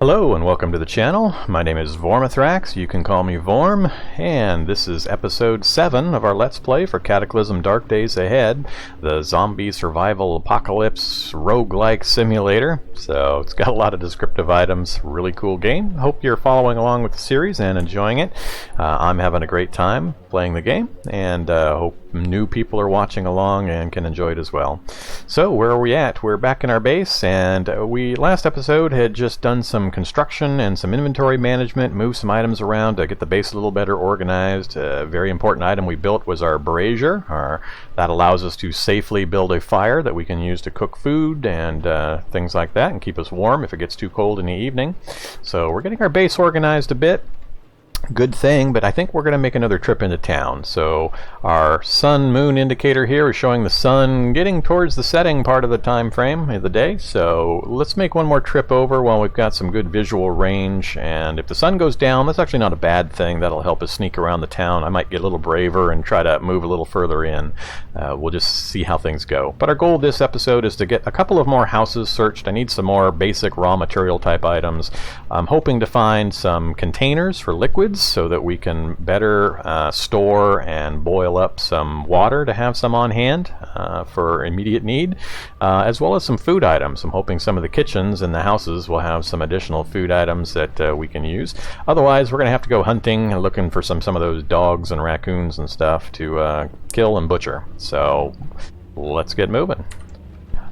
Hello and welcome to the channel. My name is Vormithrax, you can call me Vorm, and this is episode 7 of our Let's Play for Cataclysm Dark Days Ahead, the zombie survival apocalypse roguelike simulator. So it's got a lot of descriptive items, really cool game. Hope you're following along with the series and enjoying it. I'm having a great time playing the game, and hope new people are watching along and can enjoy it as well. So where are we at? We're back in our base, and we last episode had just done some construction and some inventory management, moved some items around to get the base a little better organized. A very important item we built was our brazier. That allows us to safely build a fire that we can use to cook food and things like that and keep us warm if it gets too cold in the evening. So we're getting our base organized a bit. Good thing, but I think we're going to make another trip into town. So our sun-moon indicator here is showing the sun getting towards the setting part of the time frame of the day. So let's make one more trip over while we've got some good visual range. And if the sun goes down, that's actually not a bad thing. That'll help us sneak around the town. I might get a little braver and try to move a little further in. We'll just see how things go. But our goal this episode is to get a couple of more houses searched. I need some more basic raw material type items. I'm hoping to find some containers for liquids, so that we can better store and boil up some water to have some on hand for immediate need, as well as some food items. I'm hoping some of the kitchens in the houses will have some additional food items that we can use. Otherwise, we're going to have to go hunting and looking for some of those dogs and raccoons and stuff to kill and butcher. So let's get moving.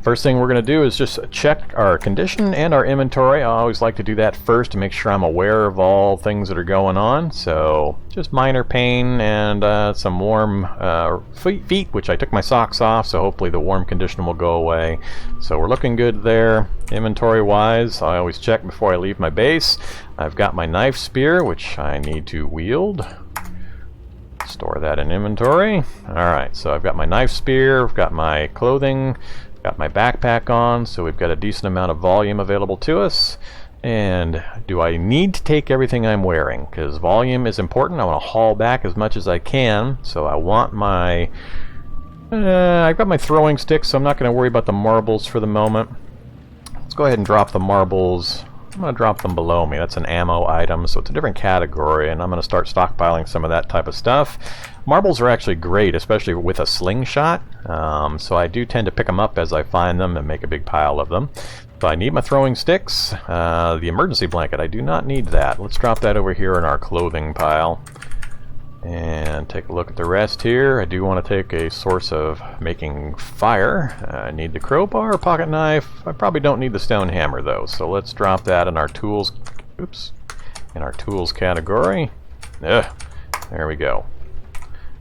First thing we're going to do is just check our condition and our inventory. I always like to do that first to make sure I'm aware of all things that are going on. So just minor pain and some warm feet, which I took my socks off, so hopefully the warm condition will go away. So we're looking good there. Inventory wise, I always check before I leave my base. I've got my knife spear, which I need to wield. Store that in inventory. Alright, so I've got my knife spear, I've got my clothing, got my backpack on, so we've got a decent amount of volume available to us. And do I need to take everything I'm wearing? Because volume is important. I want to haul back as much as I can. So I want my... I've got my throwing sticks, so I'm not going to worry about the marbles for the moment. Let's go ahead and drop the marbles. I'm going to drop them below me. That's an ammo item, so it's a different category, and I'm going to start stockpiling some of that type of stuff. Marbles are actually great, especially with a slingshot, so I do tend to pick them up as I find them and make a big pile of them. So I need my throwing sticks. The emergency blanket, I do not need that. Let's drop that over here in our clothing pile. And take a look at the rest here. I do want to take a source of making fire. I need the crowbar, pocket knife. I probably don't need the stone hammer though, so let's drop that in our tools. Oops, in our tools category. There we go.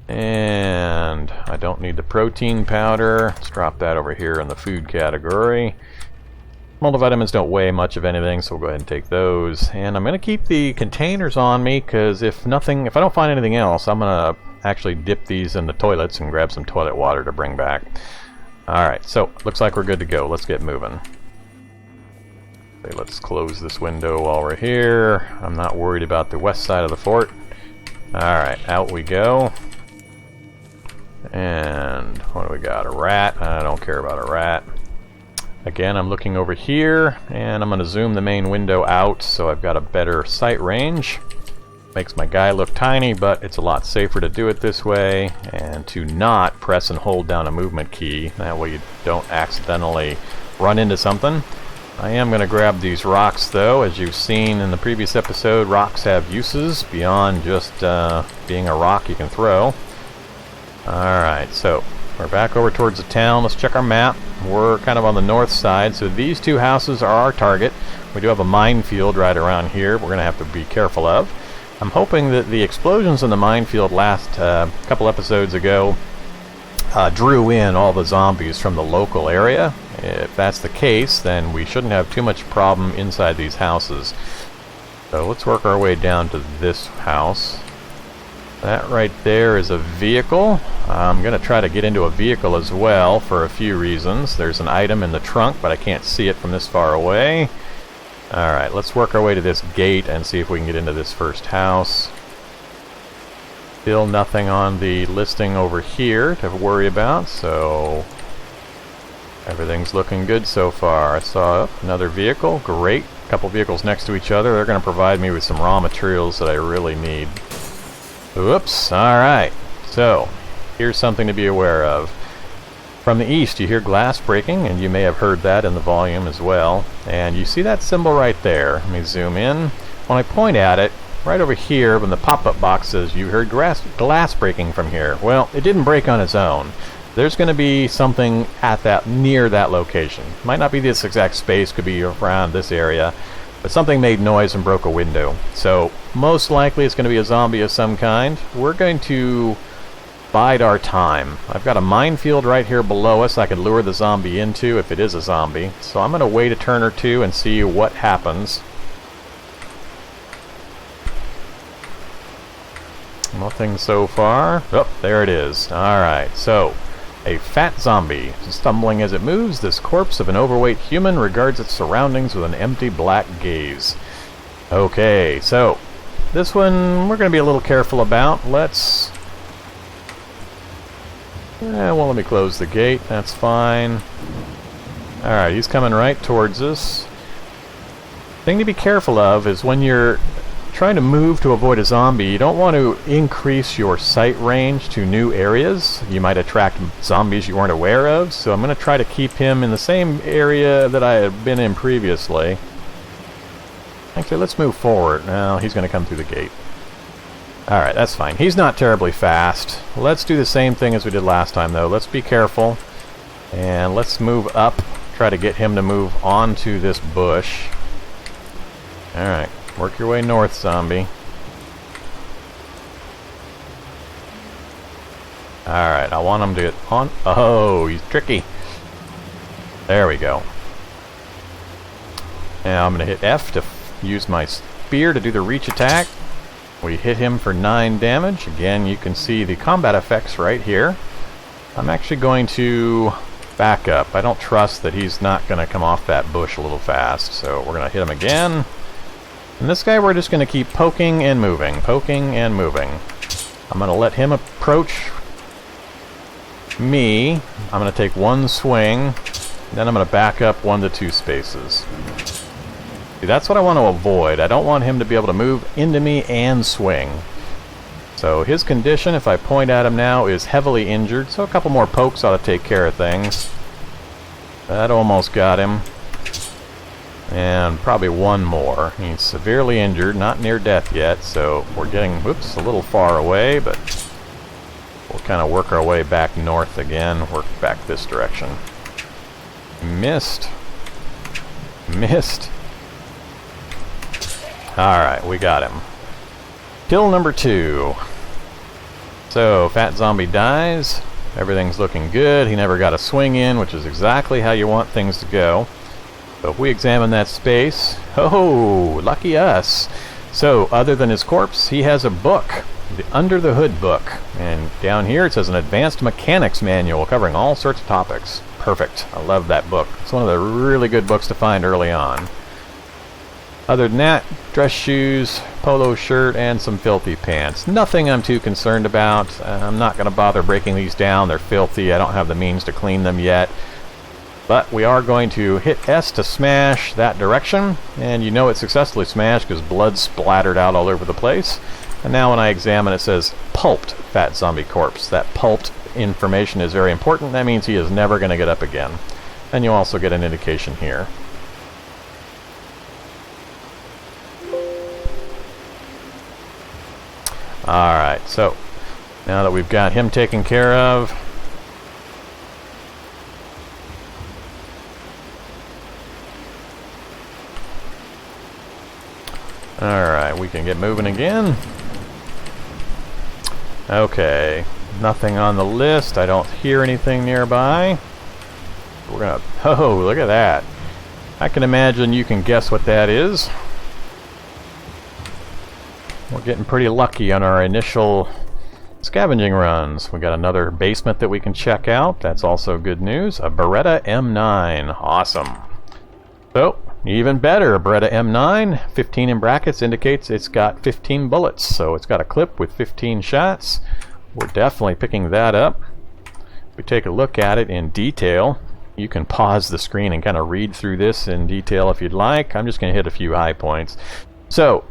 And I don't need the protein powder. Let's drop that over here in the food category. Multivitamins don't weigh much of anything, so we'll go ahead and take those. And I'm going to keep the containers on me, because if I don't find anything else, I'm going to actually dip these in the toilets and grab some toilet water to bring back. Alright, so looks like we're good to go. Let's get moving. Okay, let's close this window while we're here. I'm not worried about the west side of the fort. Alright, out we go. And what do we got? A rat? I don't care about a rat. Again, I'm looking over here, and I'm going to zoom the main window out so I've got a better sight range. Makes my guy look tiny, but it's a lot safer to do it this way, and to not press and hold down a movement key. That way you don't accidentally run into something. I am going to grab these rocks, though. As you've seen in the previous episode, rocks have uses beyond just being a rock you can throw. Alright, so we're back over towards the town. Let's check our map. We're kind of on the north side, so these two houses are our target. We do have a minefield right around here we're going to have to be careful of. I'm hoping that the explosions in the minefield last couple episodes ago drew in all the zombies from the local area. If that's the case, then we shouldn't have too much problem inside these houses. So let's work our way down to this house. That right there is a vehicle. I'm going to try to get into a vehicle as well for a few reasons. There's an item in the trunk, but I can't see it from this far away. Alright, let's work our way to this gate and see if we can get into this first house. Still nothing on the listing over here to worry about, so Everything's looking good so far. I saw another vehicle. Great. A couple vehicles next to each other. They're going to provide me with some raw materials that I really need. Whoops. Alright. So, here's something to be aware of. From the east, you hear glass breaking, and you may have heard that in the volume as well. And you see that symbol right there. Let me zoom in. When I point at it, right over here, when the pop-up box says you heard glass breaking from here. Well, it didn't break on its own. There's going to be something at near that location. Might not be this exact space, could be around this area, but something made noise and broke a window. So most likely it's going to be a zombie of some kind. We're going to bide our time. I've got a minefield right here below us I could lure the zombie into if it is a zombie. So I'm going to wait a turn or two and see what happens. Nothing so far. Oh, there it is. Alright, so a fat zombie. Stumbling as it moves, this corpse of an overweight human regards its surroundings with an empty black gaze. Okay, so this one we're going to be a little careful about. Let's... well, let me close the gate. That's fine. Alright, he's coming right towards us. Thing to be careful of is when you're trying to move to avoid a zombie, you don't want to increase your sight range to new areas. You might attract zombies you weren't aware of, so I'm going to try to keep him in the same area that I had been in previously. Actually, let's move forward. Now, he's going to come through the gate. Alright, that's fine. He's not terribly fast. Let's do the same thing as we did last time, though. Let's be careful. And let's move up. Try to get him to move onto this bush. Alright. Work your way north, zombie. Alright, I want him to get on... Oh, he's tricky. There we go. Now I'm going to hit F to use my spear to do the reach attack. We hit him for 9 damage. Again, you can see the combat effects right here. I'm actually going to back up. I don't trust that he's not going to come off that bush a little fast, so we're going to hit him again. And this guy we're just going to keep poking and moving, poking and moving. I'm going to let him approach me. I'm going to take one swing, then I'm going to back up 1 to 2 spaces. See, that's what I want to avoid. I don't want him to be able to move into me and swing. So his condition, if I point at him now, is heavily injured, so a couple more pokes ought to take care of things. That almost got him. And probably one more. He's severely injured, not near death yet, so we're getting, whoops, a little far away, but we'll kind of work our way back north again, work back this direction. Missed. Missed. Alright, we got him. Kill number 2. So, fat zombie dies. Everything's looking good. He never got a swing in, which is exactly how you want things to go. So if we examine that space, oh, lucky us. So, other than his corpse, he has a book, the Under the Hood book. And down here it says an advanced mechanics manual covering all sorts of topics. Perfect. I love that book. It's one of the really good books to find early on. Other than that, dress shoes, polo shirt, and some filthy pants. Nothing I'm too concerned about. I'm not going to bother breaking these down. They're filthy. I don't have the means to clean them yet. But we are going to hit S to smash that direction, and you know it successfully smashed because blood splattered out all over the place. And now when I examine, it says pulped fat zombie corpse. That pulped information is very important. That means he is never going to get up again. And you also get an indication here. Alright, so now that we've got him taken care of, alright, we can get moving again. Okay, nothing on the list. I don't hear anything nearby. We're gonna... Oh, look at that. I can imagine you can guess what that is. We're getting pretty lucky on our initial scavenging runs. We got another basement that we can check out. That's also good news. A Beretta M9. Awesome. So, even better, a Beretta M9. 15 in brackets indicates it's got 15 bullets. So it's got a clip with 15 shots. We're definitely picking that up. If we take a look at it in detail, You can pause the screen and kind of read through this in detail if you'd like. I'm just going to hit a few high points. So,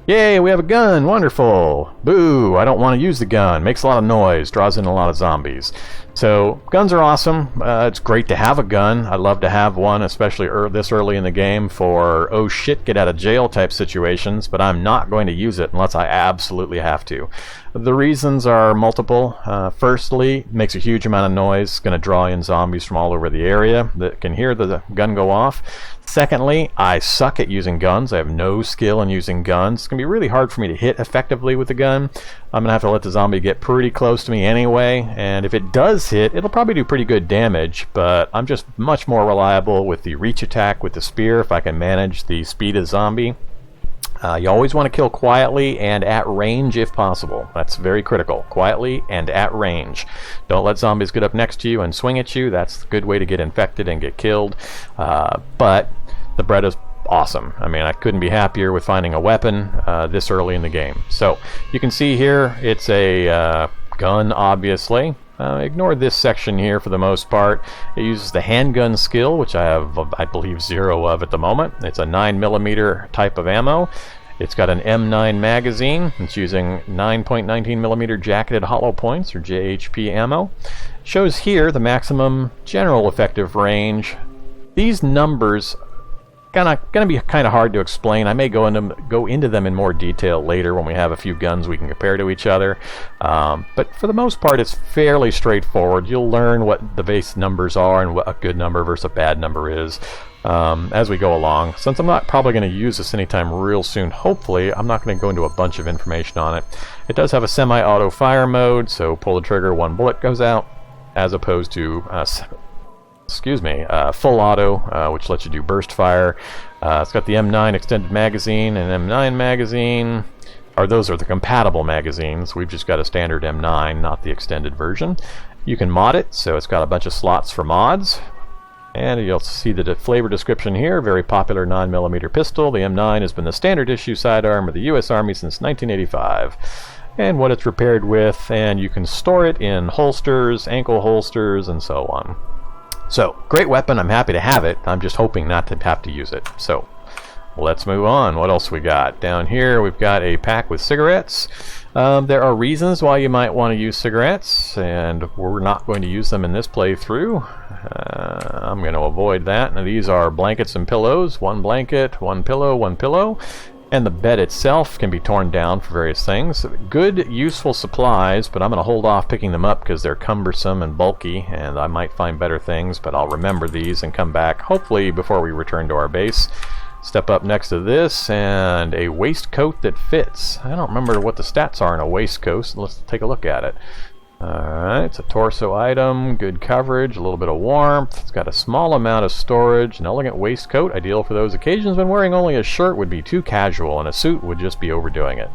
yay, we have a gun. Wonderful. Boo, I don't want to use the gun. Makes a lot of noise. Draws in a lot of zombies. So, guns are awesome. It's great to have a gun. I'd love to have one, especially this early in the game for, oh shit, get out of jail type situations, but I'm not going to use it unless I absolutely have to. The reasons are multiple. Firstly, it makes a huge amount of noise. It's going to draw in zombies from all over the area that can hear the gun go off. Secondly, I suck at using guns. I have no skill in using guns. It's going to be really hard for me to hit effectively with a gun. I'm going to have to let the zombie get pretty close to me anyway, and if it does hit, it'll probably do pretty good damage, but I'm just much more reliable with the reach attack with the spear if I can manage the speed of the zombie. You always want to kill quietly and at range if possible. That's very critical. Quietly and at range. Don't let zombies get up next to you and swing at you. That's a good way to get infected and get killed. But the bread is awesome. I mean, I couldn't be happier with finding a weapon this early in the game. So you can see here it's a gun, obviously. Ignore this section here for the most part. It uses the handgun skill, which I have, I believe, 0 of at the moment. It's a 9mm type of ammo. It's got an M9 magazine. It's using 9.19mm jacketed hollow points, or JHP ammo. It shows here the maximum general effective range. These numbers gonna be kind of hard to explain. I may go into them in more detail later when we have a few guns we can compare to each other. But for the most part, it's fairly straightforward. You'll learn what the base numbers are and what a good number versus a bad number is as we go along. Since I'm not probably going to use this anytime real soon, hopefully, I'm not going to go into a bunch of information on it. It does have a semi-auto fire mode, so pull the trigger, one bullet goes out, as opposed to full auto, which lets you do burst fire. It's got the M9 extended magazine and M9 magazine, or those are the compatible magazines. We've just got a standard M9, not the extended version. You can mod it, so it's got a bunch of slots for mods. And you'll see the flavor description here. Very popular 9mm pistol. The M9 has been the standard issue sidearm of the U.S. Army since 1985. And what it's repaired with, and you can store it in holsters, ankle holsters, and so on. So, great weapon. I'm happy to have it. I'm just hoping not to have to use it. So, let's move on. What else we got? Down here, we've got a pack with cigarettes. There are reasons why you might want to use cigarettes, and we're not going to use them in this playthrough. I'm going to avoid that. Now, these are blankets and pillows. One blanket, one pillow. And the bed itself can be torn down for various things. Good, useful supplies, but I'm going to hold off picking them up because they're cumbersome and bulky, and I might find better things, but I'll remember these and come back, hopefully before we return to our base. Step up next to this, and a waistcoat that fits. I don't remember what the stats are in a waistcoat, so let's take a look at it. Alright, it's a torso item, good coverage, a little bit of warmth. It's got a small amount of storage, an elegant waistcoat, ideal for those occasions when wearing only a shirt would be too casual and a suit would just be overdoing it.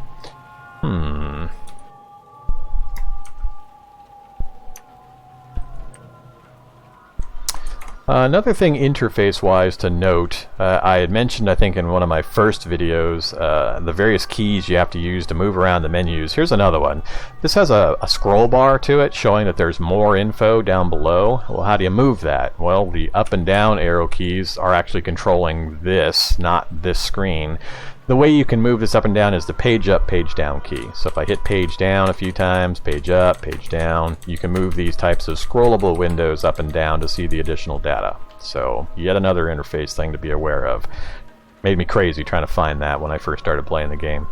Another thing interface-wise to note, I had mentioned, I think, in one of my first videos, the various keys you have to use to move around the menus. Here's another one. This has a scroll bar to it showing that there's more info down below. Well, how do you move that? Well, the up and down arrow keys are actually controlling this, not this screen. The way you can move this up and down is the page up, page down key. So if I hit page down a few times, page up, page down, you can move these types of scrollable windows up and down to see the additional data. So yet another interface thing to be aware of. Made me crazy trying to find that when I first started playing the game.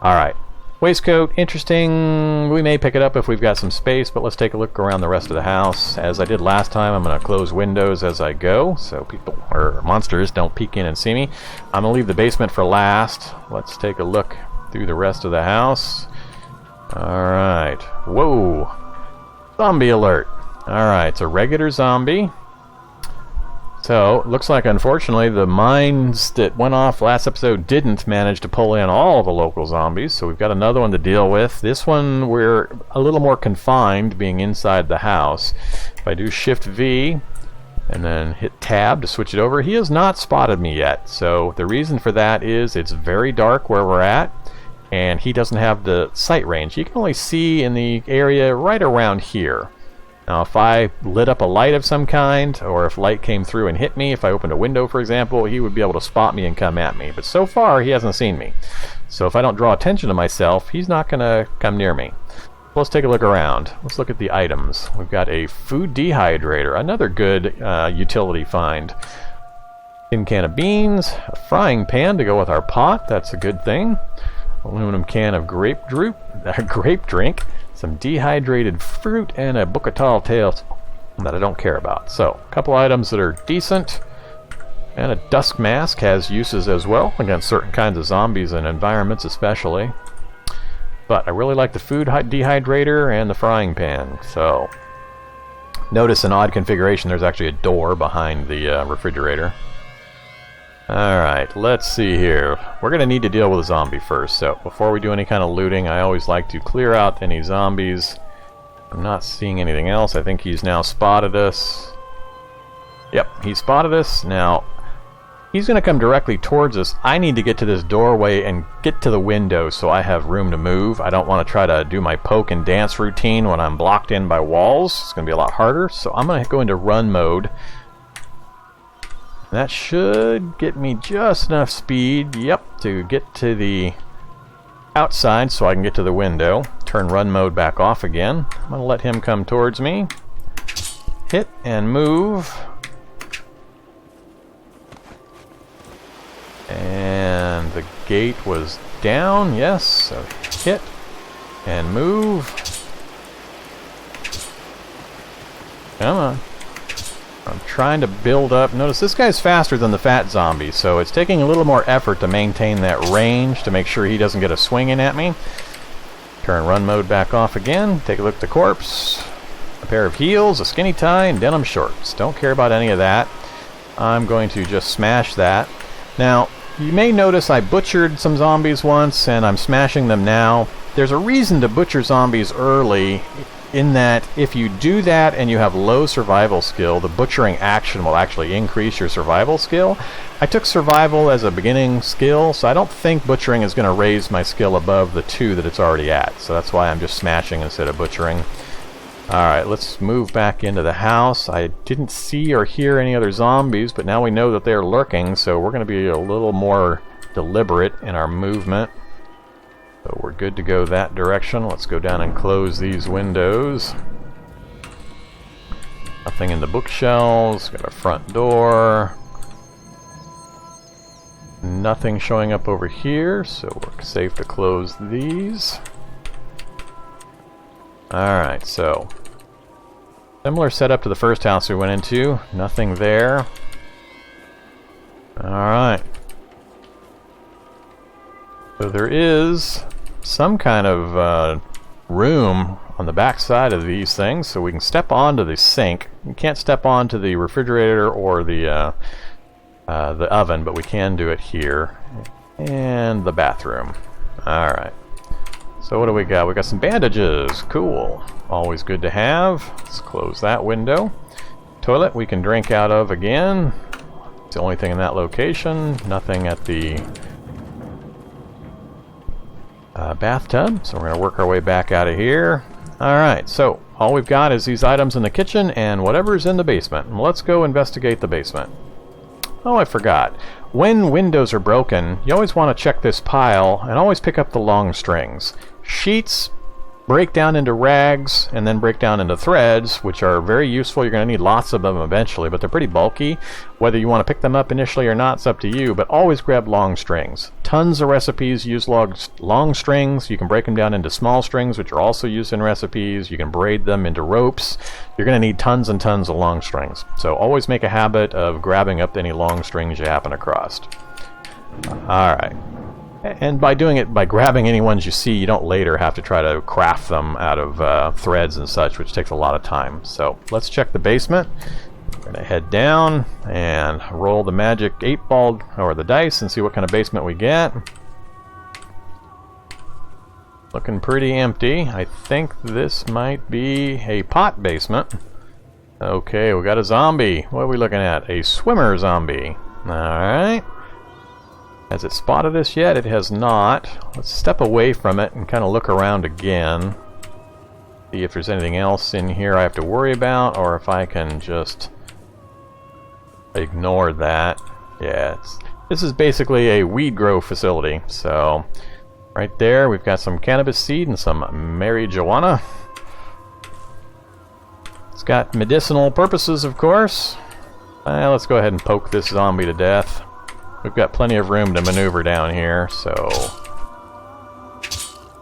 Alright, waistcoat, interesting. We may pick it up if we've got some space, but let's take a look around the rest of the house. As I did last time, I'm going to close windows as I go, so people or monsters don't peek in and see me. I'm going to leave the basement for last. Let's take a look through the rest of the house. Alright. Whoa! Zombie alert! Alright, it's a regular zombie. So, looks like unfortunately the mines that went off last episode didn't manage to pull in all the local zombies, so we've got another one to deal with. This one we're a little more confined, being inside the house. If I do Shift V and then hit Tab to switch it over, he has not spotted me yet. So the reason for that is it's very dark where we're at, and he doesn't have the sight range. He can only see in the area right around here. Now if I lit up a light of some kind, or if light came through and hit me, if I opened a window for example, he would be able to spot me and come at me. But so far he hasn't seen me. So if I don't draw attention to myself, he's not going to come near me. Let's take a look around. Let's look at the items. We've got a food dehydrator, another good utility find. Tin can of beans, a frying pan to go with our pot, that's a good thing. Aluminum can of grape drink, some dehydrated fruit, and a book of tall tales that I don't care about. So, a couple items that are decent. And a dusk mask has uses as well against certain kinds of zombies and environments especially. But I really like the food dehydrator and the frying pan. So, notice an odd configuration. There's actually a door behind the refrigerator. Alright, let's see here. We're going to need to deal with a zombie first, so before we do any kind of looting, I always like to clear out any zombies. I'm not seeing anything else. I think he's now spotted us. Yep, he spotted us. Now, he's going to come directly towards us. I need to get to this doorway and get to the window so I have room to move. I don't want to try to do my poke and dance routine when I'm blocked in by walls. It's going to be a lot harder, so I'm going to go into run mode. That should get me just enough speed, yep, to get to the outside so I can get to the window. Turn run mode back off again. I'm going to let him come towards me. Hit and move. And the gate was down, yes, so hit and move. Come on. I'm trying to build up. Notice this guy's faster than the fat zombie, so it's taking a little more effort to maintain that range to make sure he doesn't get a swing in at me. Turn run mode back off again. Take a look at the corpse. A pair of heels, a skinny tie, and denim shorts. Don't care about any of that. I'm going to just smash that. Now, you may notice I butchered some zombies once, and I'm smashing them now. There's a reason to butcher zombies early, in that if you do that and you have low survival skill, the butchering action will actually increase your survival skill. I took survival as a beginning skill, so I don't think butchering is going to raise my skill above the 2 that it's already at. So that's why I'm just smashing instead of butchering. Alright, let's move back into the house. I didn't see or hear any other zombies, but now we know that they're lurking, so we're going to be a little more deliberate in our movement. So we're good to go that direction. Let's go down and close these windows. Nothing in the bookshelves. Got a front door. Nothing showing up over here, so we're safe to close these. Alright, so similar setup to the first house we went into. Nothing there. Alright. So there is some kind of room on the back side of these things, so we can step onto the sink. We can't step onto the refrigerator or the oven, but we can do it here. And the bathroom. Alright. So what do we got? We got some bandages. Cool. Always good to have. Let's close that window. Toilet we can drink out of again. It's the only thing in that location. Nothing at the bathtub, so we're going to work our way back out of here. Alright, so all we've got is these items in the kitchen and whatever's in the basement. And let's go investigate the basement. Oh, I forgot. When windows are broken, you always want to check this pile and always pick up the long strings. Sheets break down into rags and then break down into threads, which are very useful. You're going to need lots of them eventually, but they're pretty bulky. Whether you want to pick them up initially or not, it's up to you, but always grab long strings. Tons of recipes use long strings. You can break them down into small strings, which are also used in recipes. You can braid them into ropes. You're going to need tons and tons of long strings. So always make a habit of grabbing up any long strings you happen across. Alright. And by doing it, by grabbing any ones you see, you don't later have to try to craft them out of threads and such, which takes a lot of time. So let's check the basement. We're going to head down and roll the magic 8-ball or the dice and see what kind of basement we get. Looking pretty empty. I think this might be a pot basement. Okay, we got a zombie. What are we looking at? A swimmer zombie. Alright. Has it spotted us yet? It has not. Let's step away from it and kind of look around again. See if there's anything else in here I have to worry about, or if I can just ignore that. Yeah, this is basically a weed grow facility. So right there we've got some cannabis seed and some marijuana. It's got medicinal purposes, of course. Let's go ahead and poke this zombie to death. We've got plenty of room to maneuver down here, so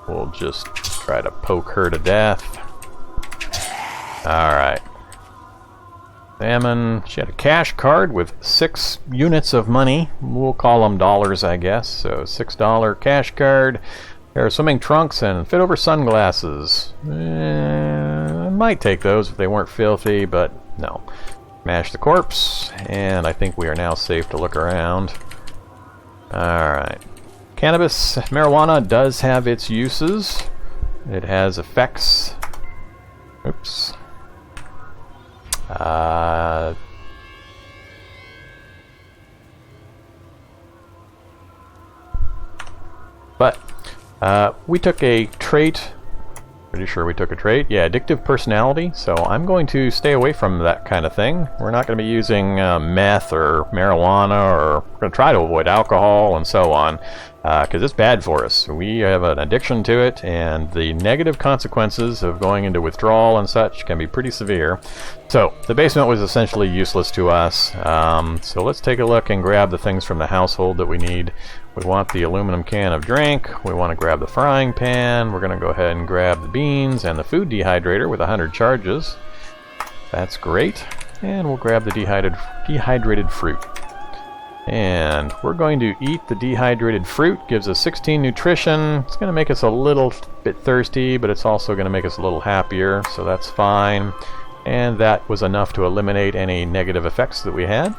we'll just try to poke her to death. Alright. Salmon. She had a cash card with 6 units of money. We'll call them dollars, I guess. So $6 cash card. Pair of swimming trunks and fit over sunglasses. I might take those if they weren't filthy, but no. Smash the corpse, and I think we are now safe to look around. Alright. Cannabis, marijuana does have its uses. It has effects. Oops. We took a trait. Pretty sure we took a trait. Yeah, addictive personality. So I'm going to stay away from that kind of thing. We're not going to be using meth or marijuana, or we're going to try to avoid alcohol and so on, because it's bad for us. We have an addiction to it, and the negative consequences of going into withdrawal and such can be pretty severe. So the basement was essentially useless to us. So let's take a look and grab the things from the household that we need. We want the aluminum can of drink. We want to grab the frying pan. We're going to go ahead and grab the beans and the food dehydrator with 100 charges. That's great. And we'll grab the dehydrated fruit. And we're going to eat the dehydrated fruit. Gives us 16 nutrition. It's going to make us a little bit thirsty, but it's also going to make us a little happier, so that's fine. And that was enough to eliminate any negative effects that we had.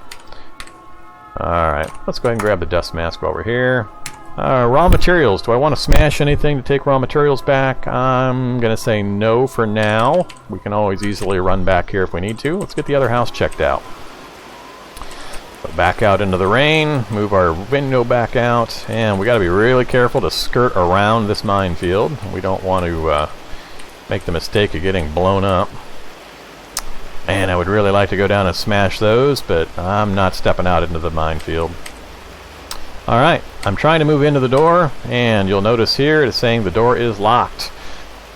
Alright, let's go ahead and grab the dust mask while we're here. Raw materials. Do I want to smash anything to take raw materials back? I'm going to say no for now. We can always easily run back here if we need to. Let's get the other house checked out. So back out into the rain, move our window back out, and we got to be really careful to skirt around this minefield. We don't want to make the mistake of getting blown up. And I would really like to go down and smash those, but I'm not stepping out into the minefield. Alright, I'm trying to move into the door, and you'll notice here it is saying the door is locked.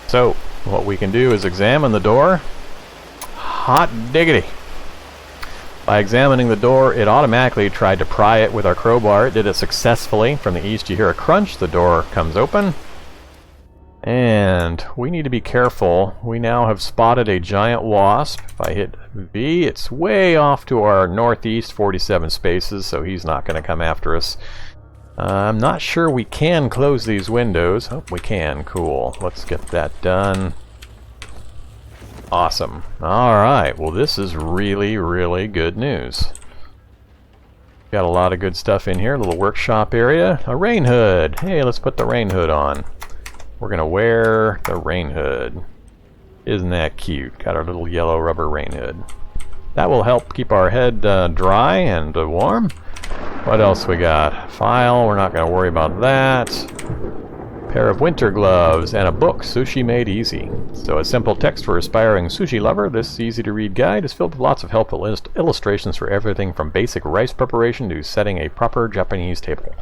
So, what we can do is examine the door. Hot diggity! By examining the door, it automatically tried to pry it with our crowbar. It did it successfully. From the east you hear a crunch, the door comes open. And we need to be careful. We now have spotted a giant wasp. If I hit V, it's way off to our northeast, 47 spaces, so he's not going to come after us. I'm not sure we can close these windows. Oh, we can. Cool. Let's get that done. Awesome. Alright, well this is really, really good news. Got a lot of good stuff in here. A little workshop area. A rain hood. Hey, let's put the rain hood on. We're going to wear the rain hood. Isn't that cute? Got our little yellow rubber rain hood. That will help keep our head dry and warm. What else we got? File, we're not going to worry about that. Pair of winter gloves and a book, Sushi Made Easy. So a simple text for aspiring sushi lover. This easy-to-read guide is filled with lots of helpful illustrations for everything from basic rice preparation to setting a proper Japanese table.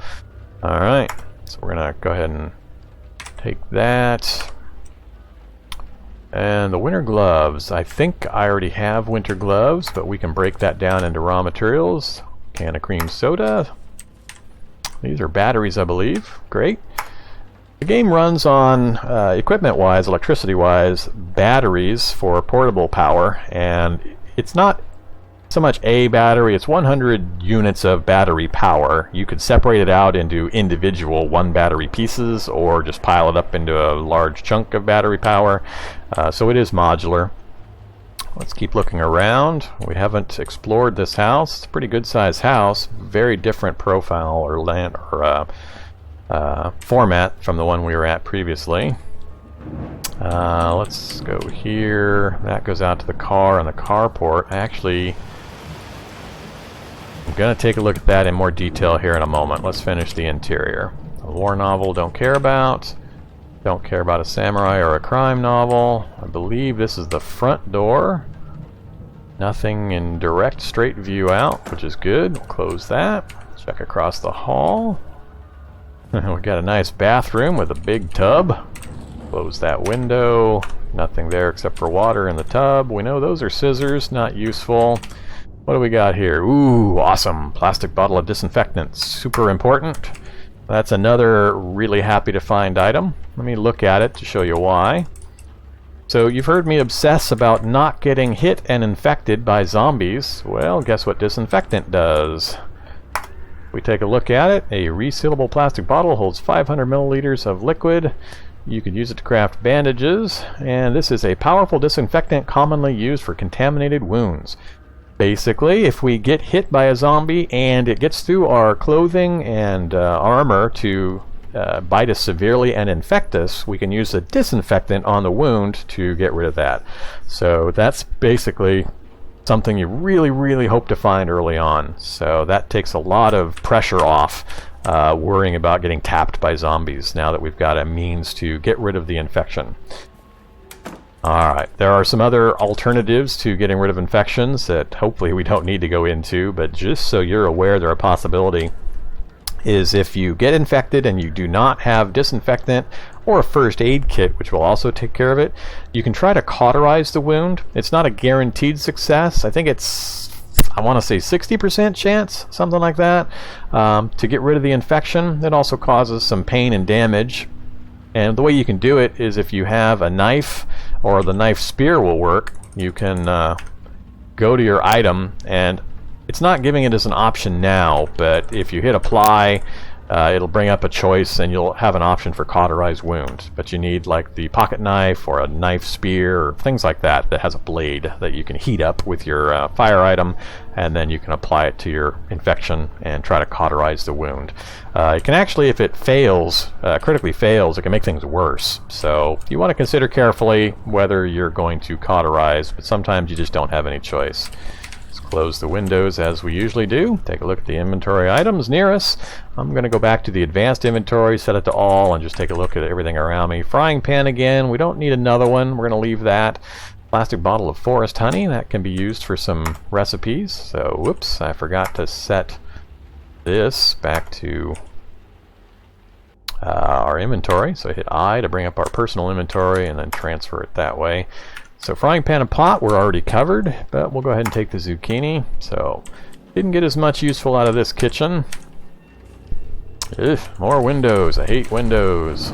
Alright, so we're going to go ahead and take that. And the winter gloves. I think I already have winter gloves, but we can break that down into raw materials. Can of cream soda. These are batteries, I believe. Great. The game runs on, equipment-wise, electricity-wise, batteries for portable power, and it's not so much a battery, it's 100 units of battery power. You could separate it out into individual one battery pieces, or just pile it up into a large chunk of battery power. So it is modular. Let's keep looking around. We haven't explored this house. It's a pretty good sized house. Very different profile or land or format from the one we were at previously. Let's go here. That goes out to the car and the carport. Actually, I'm going to take a look at that in more detail here in a moment. Let's finish the interior. A war novel, don't care about. Don't care about a samurai or a crime novel. I believe this is the front door. Nothing in direct straight view out, which is good. We'll close that. Check across the hall. We've got a nice bathroom with a big tub. Close that window. Nothing there except for water in the tub. We know those are scissors, not useful. What do we got here? Ooh, awesome. Plastic bottle of disinfectant. Super important. That's another really happy to find item. Let me look at it to show you why. So you've heard me obsess about not getting hit and infected by zombies. Well, guess what disinfectant does? We take a look at it. A resealable plastic bottle holds 500 milliliters of liquid. You could use it to craft bandages. And this is a powerful disinfectant commonly used for contaminated wounds. Basically, if we get hit by a zombie and it gets through our clothing and armor to bite us severely and infect us, we can use the disinfectant on the wound to get rid of that. So that's basically something you really hope to find early on. So that takes a lot of pressure off worrying about getting tapped by zombies now that we've got a means to get rid of the infection. Alright, there are some other alternatives to getting rid of infections that hopefully we don't need to go into, but just so you're aware, they're a possibility, is if you get infected and you do not have disinfectant or a first aid kit, which will also take care of it, you can try to cauterize the wound. It's not a guaranteed success. I think it's, I want to say 60% chance, something like that, to get rid of the infection. It also causes some pain and damage. And the way you can do it is if you have a knife, or the knife spear will work, you can go to your item, and it's not giving it as an option now, but if you hit apply, it'll bring up a choice and you'll have an option for cauterized wound. But you need like the pocket knife or a knife spear or things like that that has a blade that you can heat up with your fire item, and then you can apply it to your infection and try to cauterize the wound. It can actually, if it fails, critically fails, it can make things worse. So you want to consider carefully whether you're going to cauterize, but sometimes you just don't have any choice. Close the windows as we usually do. Take a look at the inventory items near us. I'm going to go back to the advanced inventory, set it to all, and just take a look at everything around me. Frying pan again. We don't need another one. We're going to leave that. Plastic bottle of forest honey. That can be used for some recipes. So, whoops, I forgot to set this back to our inventory. So hit I to bring up our personal inventory and then transfer it that way. So frying pan and pot we're already covered, but we'll go ahead and take the zucchini. So didn't get as much useful out of this kitchen. Ugh, more windows. I hate windows.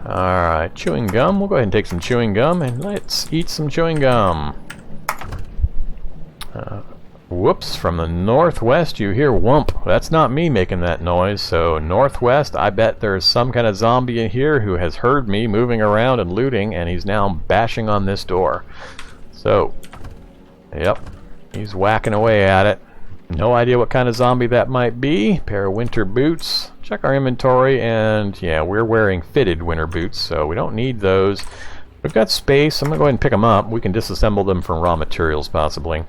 Alright, chewing gum. We'll go ahead and take some chewing gum and let's eat some chewing gum. Whoops, from the northwest you hear whump. That's not me making that noise. So northwest, I bet there's some kind of zombie in here who has heard me moving around and looting, and he's now bashing on this door. So, yep, he's whacking away at it. No idea what kind of zombie that might be. Pair of winter boots. Check our inventory, and yeah, we're wearing fitted winter boots, so we don't need those. We've got space. I'm going to go ahead and pick them up. We can disassemble them from raw materials, possibly.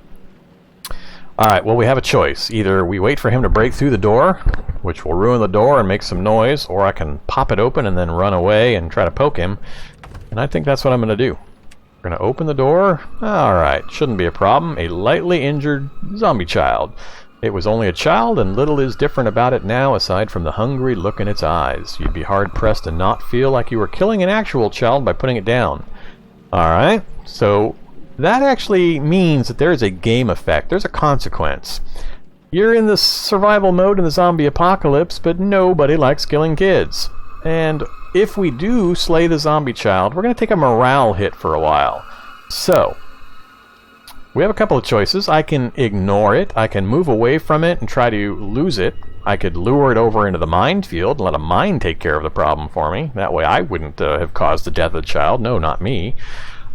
Alright, well, we have a choice. Either we wait for him to break through the door, which will ruin the door and make some noise, or I can pop it open and then run away and try to poke him. And I think that's what I'm going to do. We're going to open the door. Alright, shouldn't be a problem. A lightly injured zombie child. It was only a child, and little is different about it now aside from the hungry look in its eyes. You'd be hard-pressed to not feel like you were killing an actual child by putting it down. Alright, so that actually means that there is a game effect. There's a consequence. You're in the survival mode in the zombie apocalypse, but nobody likes killing kids. And if we do slay the zombie child, we're going to take a morale hit for a while. So, we have a couple of choices. I can ignore it. I can move away from it and try to lose it. I could lure it over into the minefield and let a mine take care of the problem for me. That way I wouldn't have caused the death of the child. No, not me.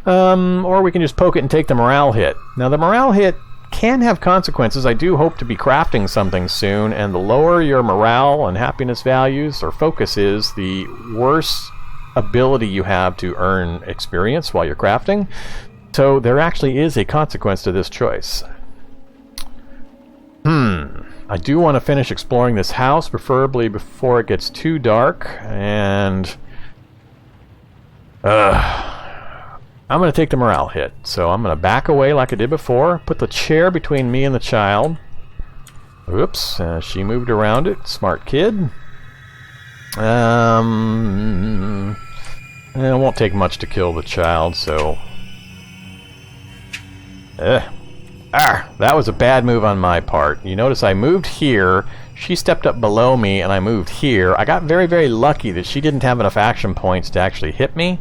Or we can just poke it and take the morale hit. Now the morale hit can have consequences. I do hope to be crafting something soon, and the lower your morale and happiness values or focus is, the worse ability you have to earn experience while you're crafting. So there actually is a consequence to this choice. I do want to finish exploring this house, preferably before it gets too dark, and I'm going to take the morale hit. So I'm going to back away like I did before. Put the chair between me and the child. Oops, she moved around it. Smart kid. It won't take much to kill the child, so... that was a bad move on my part. You notice I moved here, she stepped up below me, and I moved here. I got very, very lucky that she didn't have enough action points to actually hit me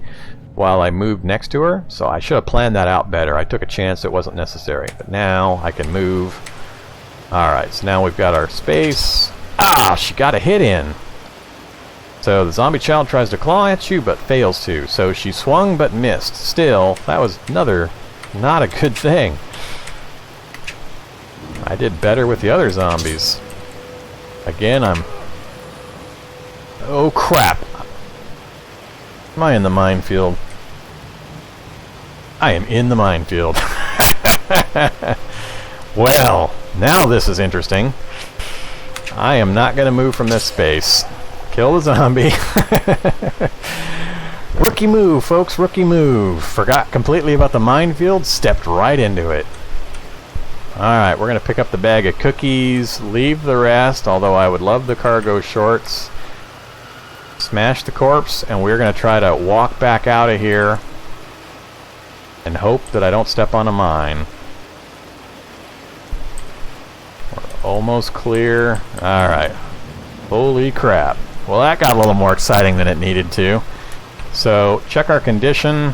while I moved next to her, so I should have planned that out better. I took a chance it wasn't necessary, but now I can move. Alright, so now we've got our space. Ah, she got a hit in. So the zombie child tries to claw at you, but fails to. So she swung but missed. Still, that was another not a good thing. I did better with the other zombies. Again, oh crap! Am I in the minefield? I am in the minefield. Well, now this is interesting. I am not going to move from this space. Kill the zombie. Rookie move, folks, rookie move. Forgot completely about the minefield, stepped right into it. Alright, we're going to pick up the bag of cookies, leave the rest, although I would love the cargo shorts. Smash the corpse, and we're going to try to walk back out of here and hope that I don't step on a mine. We're almost clear. Alright. Holy crap. Well, that got a little more exciting than it needed to. So, check our condition.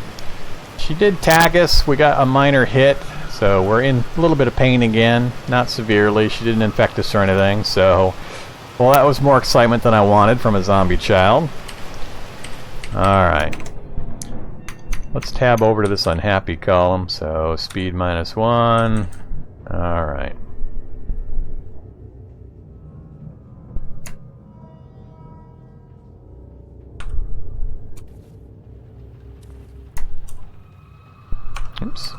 She did tag us. We got a minor hit. So we're in a little bit of pain again. Not severely. She didn't infect us or anything. So, well, that was more excitement than I wanted from a zombie child. Alright. Let's tab over to this unhappy column. So, speed -1. Alright. Oops.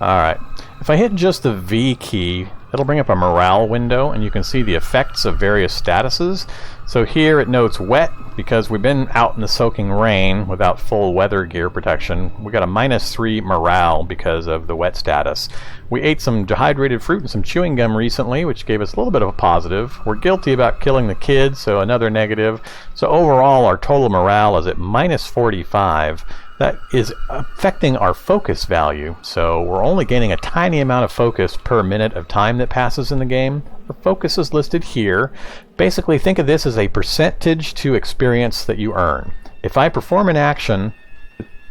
Alright. If I hit just the V key, it'll bring up a morale window, and you can see the effects of various statuses. So here it notes wet, because we've been out in the soaking rain without full weather gear protection. We got a -3 morale because of the wet status. We ate some dehydrated fruit and some chewing gum recently, which gave us a little bit of a positive. We're guilty about killing the kids, so another negative. So overall, our total morale is at -45. That is affecting our focus value, so we're only gaining a tiny amount of focus per minute of time that passes in the game. The focus is listed here. Basically, think of this as a percentage to experience that you earn. If I perform an action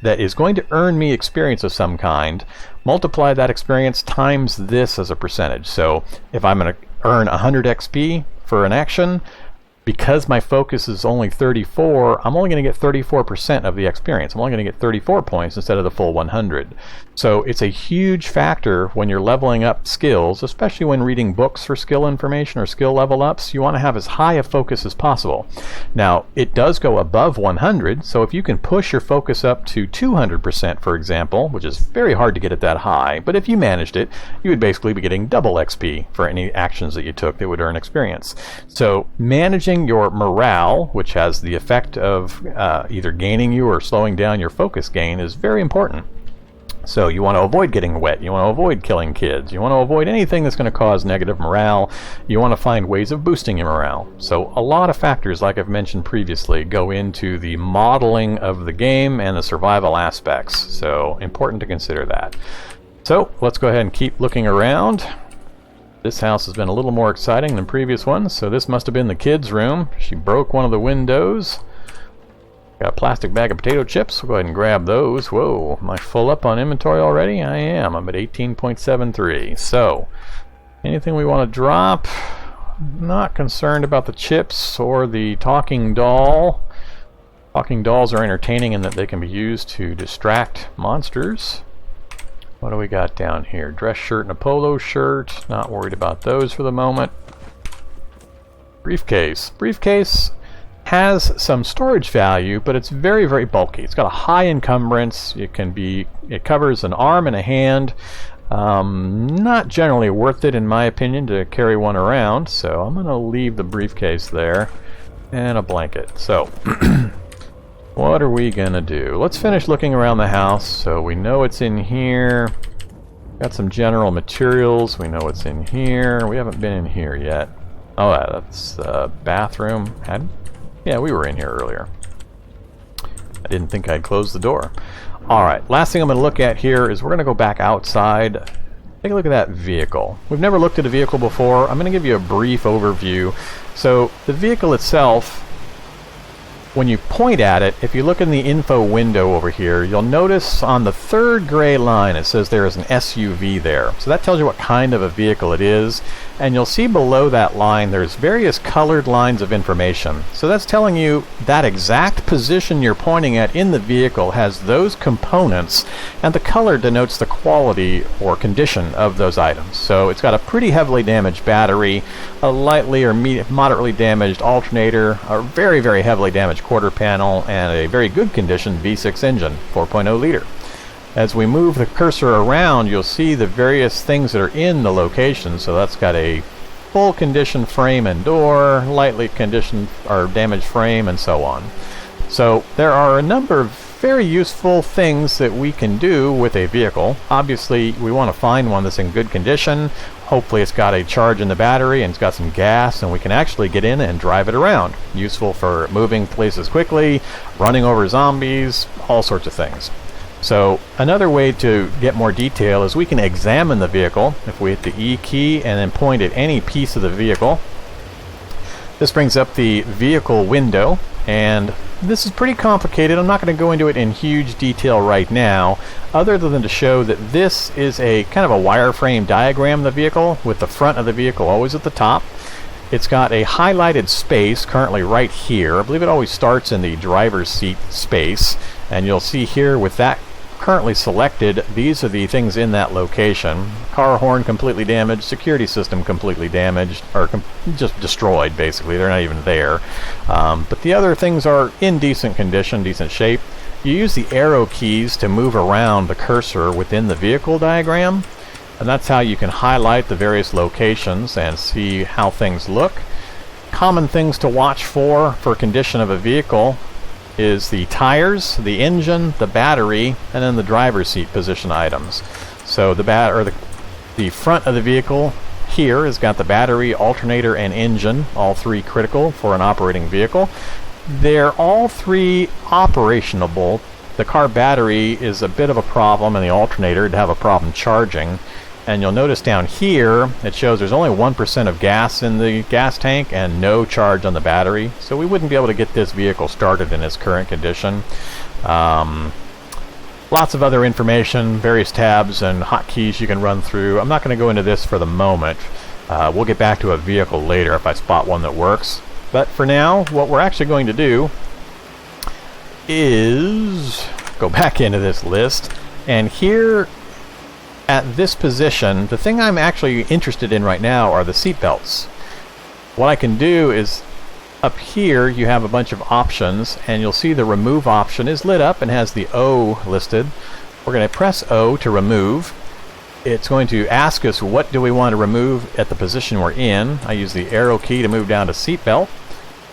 that is going to earn me experience of some kind, multiply that experience times this as a percentage. So if I'm going to earn 100 XP for an action, because my focus is only 34, I'm only going to get 34% of the experience. I'm only going to get 34 points instead of the full 100. So it's a huge factor when you're leveling up skills, especially when reading books for skill information or skill level ups. You want to have as high a focus as possible. Now, it does go above 100, so if you can push your focus up to 200%, for example, which is very hard to get it that high, but if you managed it, you would basically be getting double XP for any actions that you took that would earn experience. So managing your morale, which has the effect of either gaining you or slowing down your focus gain, is very important. So you want to avoid getting wet, you want to avoid killing kids, you want to avoid anything that's going to cause negative morale, you want to find ways of boosting your morale. So a lot of factors, like I've mentioned previously, go into the modeling of the game and the survival aspects, so important to consider that. So let's go ahead and keep looking around. This house has been a little more exciting than previous ones, so this must have been the kids' room. She broke one of the windows. Got a plastic bag of potato chips. We'll go ahead and grab those. Whoa, am I full up on inventory already? I am. I'm at 18.73. So, anything we want to drop? Not concerned about the chips or the talking doll. Talking dolls are entertaining in that they can be used to distract monsters. What do we got down here? Dress shirt and a polo shirt. Not worried about those for the moment. Briefcase. Briefcase has some storage value, but it's very, very bulky. It's got a high encumbrance. It covers an arm and a hand. Not generally worth it, in my opinion, to carry one around. So I'm going to leave the briefcase there and a blanket. So What are we gonna do? Let's finish looking around the house so we know it's in here. Got some general materials. We know what's in here. We haven't been in here yet. Oh, that's the bathroom. Yeah, we were in here earlier. I didn't think I'd close the door. Alright, last thing I'm going to look at here is we're going to go back outside. Take a look at that vehicle. We've never looked at a vehicle before. I'm going to give you a brief overview. So, the vehicle itself, when you point at it, if you look in the info window over here, you'll notice on the third gray line it says there is an SUV there. So that tells you what kind of a vehicle it is. And you'll see below that line there's various colored lines of information. So that's telling you that exact position you're pointing at in the vehicle has those components, and the color denotes the quality or condition of those items. So it's got a pretty heavily damaged battery, a lightly or moderately damaged alternator, a very, very heavily damaged quarter panel, and a very good condition V6 engine, 4.0 liter. As we move the cursor around, you'll see the various things that are in the location. So that's got a full condition frame and door, lightly conditioned or damaged frame, and so on. So there are a number of very useful things that we can do with a vehicle. Obviously, we want to find one that's in good condition. Hopefully it's got a charge in the battery and it's got some gas, and we can actually get in and drive it around. Useful for moving places quickly, running over zombies, all sorts of things. So another way to get more detail is we can examine the vehicle. If we hit the E key and then point at any piece of the vehicle, this brings up the vehicle window, and this is pretty complicated. I'm not going to go into it in huge detail right now, other than to show that this is a kind of a wireframe diagram of the vehicle, with the front of the vehicle always at the top. It's got a highlighted space currently right here. I believe it always starts in the driver's seat space, and you'll see here with that currently selected, these are the things in that location. Car horn completely damaged, security system completely damaged, or just destroyed basically, they're not even there. But the other things are in decent condition, decent shape. You use the arrow keys to move around the cursor within the vehicle diagram, and that's how you can highlight the various locations and see how things look. Common things to watch for condition of a vehicle is the tires, the engine, the battery, and then the driver's seat position items. So the front of the vehicle here has got the battery, alternator, and engine, all three critical for an operating vehicle. They're all three operationable. The car battery is a bit of a problem, and the alternator would have a problem charging. And you'll notice down here it shows there's only 1% of gas in the gas tank and no charge on the battery, so we wouldn't be able to get this vehicle started in its current condition. Lots of other information, various tabs and hotkeys you can run through. I'm not going to go into this for the moment. We'll get back to a vehicle later if I spot one that works. But for now, what we're actually going to do is go back into this list, and here at this position, the thing I'm actually interested in right now are the seat belts. What I can do is, up here you have a bunch of options, and you'll see the remove option is lit up and has the O listed. We're going to press O to remove. It's going to ask us what do we want to remove at the position we're in. I use the arrow key to move down to seat belt,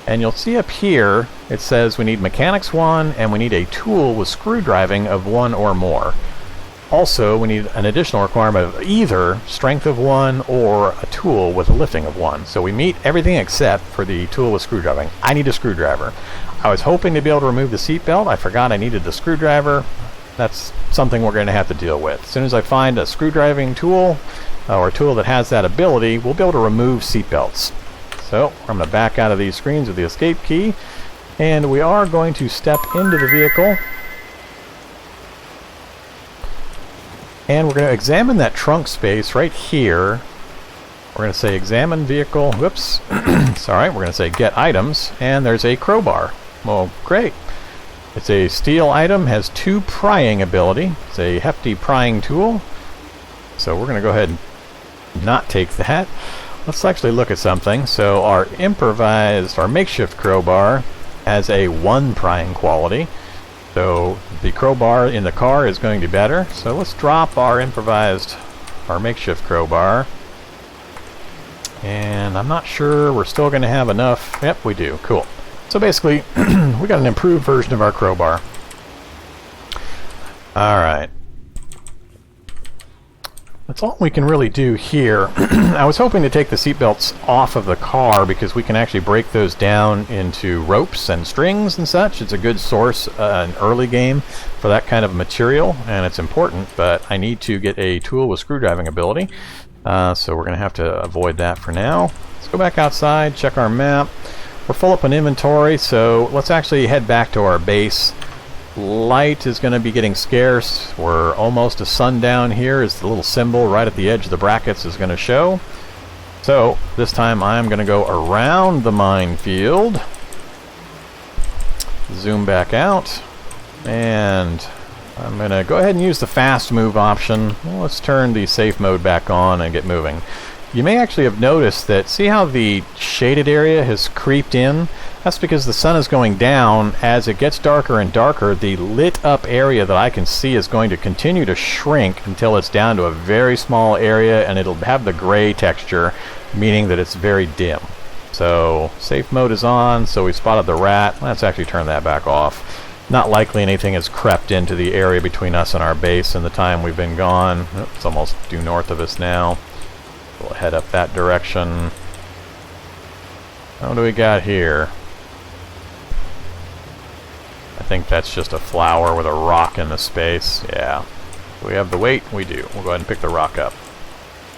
and you'll see up here it says we need mechanics 1 and we need a tool with screw driving of 1 or more. Also, we need an additional requirement of either strength of 1 or a tool with a lifting of 1. So we meet everything except for the tool with screw driving. I need a screwdriver. I was hoping to be able to remove the seat belt. I forgot I needed the screwdriver. That's something we're going to have to deal with. As soon as I find a screwdriving tool, or a tool that has that ability, we'll be able to remove seat belts. So I'm going to back out of these screens with the escape key, and we are going to step into the vehicle. And we're going to examine that trunk space right here. We're going to say examine vehicle, whoops, sorry, we're going to say get items, and there's a crowbar. Well, great. It's a steel item, has 2 prying ability. It's a hefty prying tool. So we're going to go ahead and not take that. Let's actually look at something. So our makeshift crowbar has a 1 prying quality. So the crowbar in the car is going to be better. So let's drop our makeshift crowbar. And I'm not sure we're still going to have enough. Yep, we do. Cool. So basically, we got an improved version of our crowbar. Alright. That's all we can really do here. I was hoping to take the seatbelts off of the car because we can actually break those down into ropes and strings and such. It's a good source, an early game for that kind of material, and it's important, but I need to get a tool with screwdriving ability, so we're going to have to avoid that for now. Let's go back outside, check our map. We're full up on inventory, so let's actually head back to our base. Light is going to be getting scarce. We're almost to sundown here, as the little symbol right at the edge of the brackets is going to show. So this time I'm going to go around the minefield, zoom back out, and I'm going to go ahead and use the fast move option. Well, let's turn the safe mode back on and get moving. You may actually have noticed that, see how the shaded area has creeped in? That's because the sun is going down. As it gets darker and darker, the lit up area that I can see is going to continue to shrink until it's down to a very small area, and it'll have the gray texture, meaning that it's very dim. So safe mode is on, so we spotted the rat. Let's actually turn that back off. Not likely anything has crept into the area between us and our base in the time we've been gone. It's almost due north of us now. We'll head up that direction. What do we got here? I think that's just a flower with a rock in the space. Yeah. Do we have the weight? We do. We'll go ahead and pick the rock up.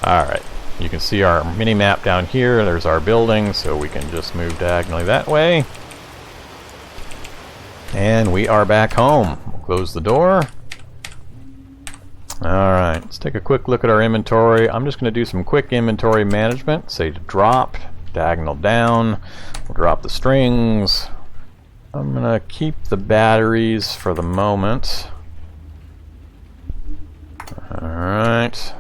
Alright. You can see our mini-map down here. There's our building, so we can just move diagonally that way. And we are back home. We'll close the door. Alright, let's take a quick look at our inventory. I'm just going to do some quick inventory management. Say to drop, diagonal down. We'll drop the strings. I'm going to keep the batteries for the moment. Alright.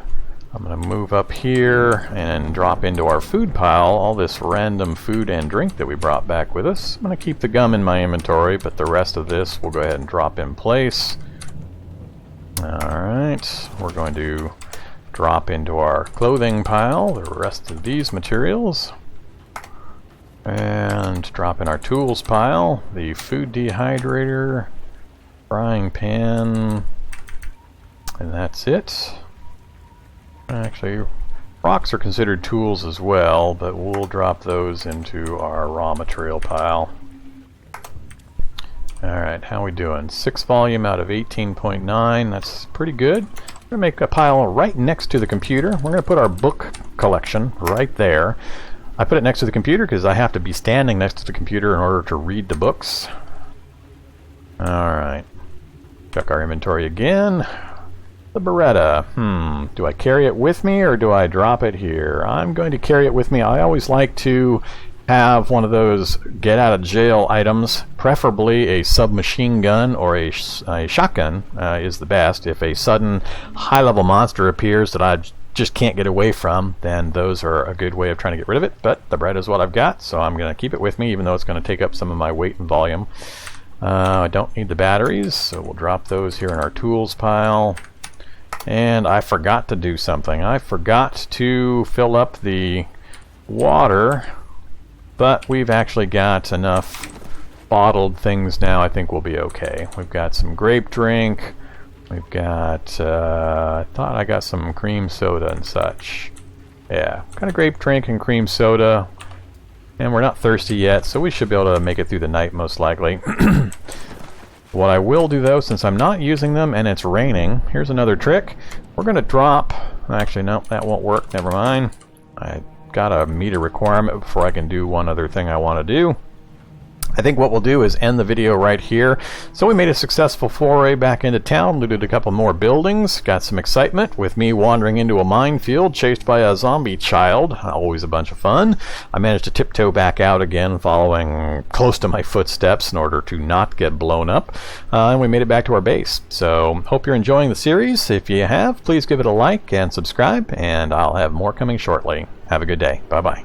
I'm going to move up here and drop into our food pile all this random food and drink that we brought back with us. I'm going to keep the gum in my inventory, but the rest of this we'll go ahead and drop in place. Alright, we're going to drop into our clothing pile the rest of these materials. And drop in our tools pile, the food dehydrator, frying pan, and that's it. Actually, rocks are considered tools as well, but we'll drop those into our raw material pile. Alright, how we doing? 6 volume out of 18.9, that's pretty good. We're going to make a pile right next to the computer. We're going to put our book collection right there. I put it next to the computer because I have to be standing next to the computer in order to read the books. Alright, check our inventory again. The Beretta. Do I carry it with me or do I drop it here? I'm going to carry it with me. I always like to have one of those get out of jail items, preferably a submachine gun or a shotgun is the best. If a sudden high level monster appears that I just can't get away from, then those are a good way of trying to get rid of it. But the Beretta is what I've got, so I'm going to keep it with me even though it's going to take up some of my weight and volume. I don't need the batteries, so we'll drop those here in our tools pile. And I forgot to do something. I forgot to fill up the water, but we've actually got enough bottled things now. I think we'll be okay. We've got some grape drink. We've got, I thought I got some cream soda and such. Yeah, got a grape drink and cream soda. And we're not thirsty yet, so we should be able to make it through the night most likely. What I will do though, since I'm not using them and it's raining, here's another trick. We're going to drop, actually no, that won't work, never mind. I got to meet a requirement before I can do one other thing I want to do. I think what we'll do is end the video right here. So we made a successful foray back into town, looted a couple more buildings, got some excitement with me wandering into a minefield chased by a zombie child. Always a bunch of fun. I managed to tiptoe back out again, following close to my footsteps in order to not get blown up. And we made it back to our base. So hope you're enjoying the series. If you have, please give it a like and subscribe, and I'll have more coming shortly. Have a good day. Bye-bye.